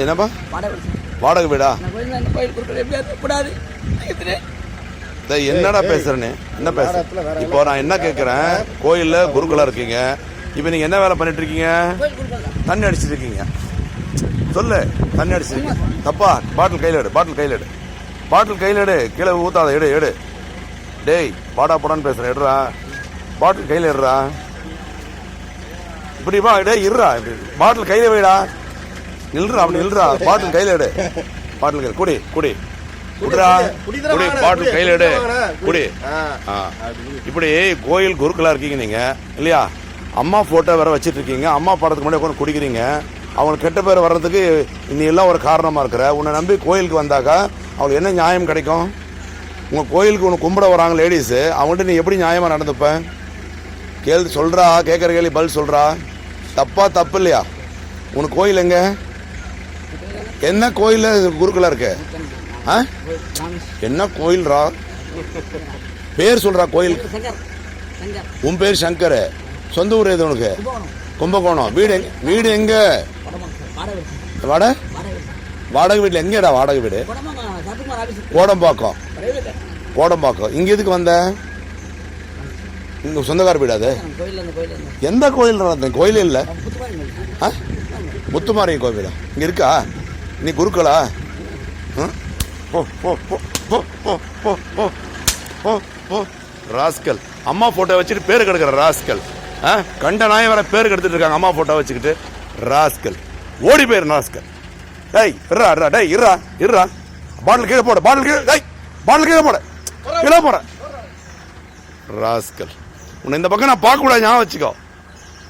என்னப்பா வாடகை வீடா? என்னடா பேசுறேன்னு என்ன பேசுற? இப்போ நான் என்ன கேட்கிறேன், கோயில்ல குருக்களா இருக்கீங்க, இப்போ நீங்க என்ன வேலை பண்ணிட்டு இருக்கீங்க? தண்ணி அடிச்சிட்டு இருக்கீங்க. சொல்லு, தண்ணி அடிச்சிருக்கீங்க தப்பா? பாட்டில் கையில் எடு, பாட்டில் கையில் எடு, பாட்டில் கையில் எடு, கீழே ஊத்தாத, எடு எடு. டேய் பாடா போடான்னு பேசுறேன், எடுறா பாட்டில் கையில் எடுறா. இப்படி வா, டே இருறா, பாட்டில் கையில வைடா, நில்றா, அப்படி நில்றா, பாட்டில் கையில எடு, பாட்டில் கையில் குடி குடி குடிடா, குடி, பாட்டில் கையில எடு, குடி. இப்படி கோயில் குருக்களா இருக்கீங்க நீங்க இல்லையா? அம்மா போட்டோ வேற வச்சிட்டு இருக்கீங்க, அம்மா படத்துக்கு முன்னாடி உட்காந்து குடிக்கிறீங்க. அவங்களுக்கு கெட்ட பேர் வர்றதுக்கு நீ எல்லாம் ஒரு காரணமா இருக்கிற. உன்னை நம்பி கோயிலுக்கு வந்தாக்கா அவங்களுக்கு என்ன நியாயம் கிடைக்கும்? உங்க கோயிலுக்கு உனக்கு கும்பிட வராங்க லேடிஸ், அவங்கள்ட்ட நீ எப்படி நியாயமா நடந்துப்ப? கேள்வி சொல்றா, கேட்கற கேள்வி பதில் சொல்றா. தப்பா தப்பு இல்லையா? உனக்கு கோயில் எங்க? என்ன கோயில் குருக்களா இருக்கு? என்ன கோயில்ரா? பேர் சொல்றா கோயில். உன் பேர் சங்கர், சொந்த ஊர் எது உனக்கு? கும்பகோணம். வீடு எங்க? வாடகை வீட்டுல எங்கடா வாடகை வீடு? கோடம்பாக்கம். கோடம்பாக்கம். இங்க எதுக்கு வந்த? இங்க சொந்தக்கார வீடு அது? எந்த கோயில்? கோயிலே இல்ல. முத்துமாரி கோவிலா இங்க இருக்கா? நீ குருக்களா? ராஸ்கல், அம்மா போட்டோ வச்சுட்டு பேரு கெடுக்கிற ராஸ்கல். கண்ட நாயம் வர பேரு கெடுத்துட்டு இருக்காங்க அம்மா போட்டோ வச்சுக்கிட்டு. ராஸ்கல், ஓடி போயிரு ராஸ்கல். டேய் இருறா, டேய் இருறா இருறா, பாட்டில் கீழே போட, பாட்டில் கீழே, டேய் பாட்டில் கீழே போட, கீழே போட. ராஸ்கல், உன்னை இந்த பக்கம் நான் பார்க்க கூடாது, ஞாபகம் வச்சுக்கோ.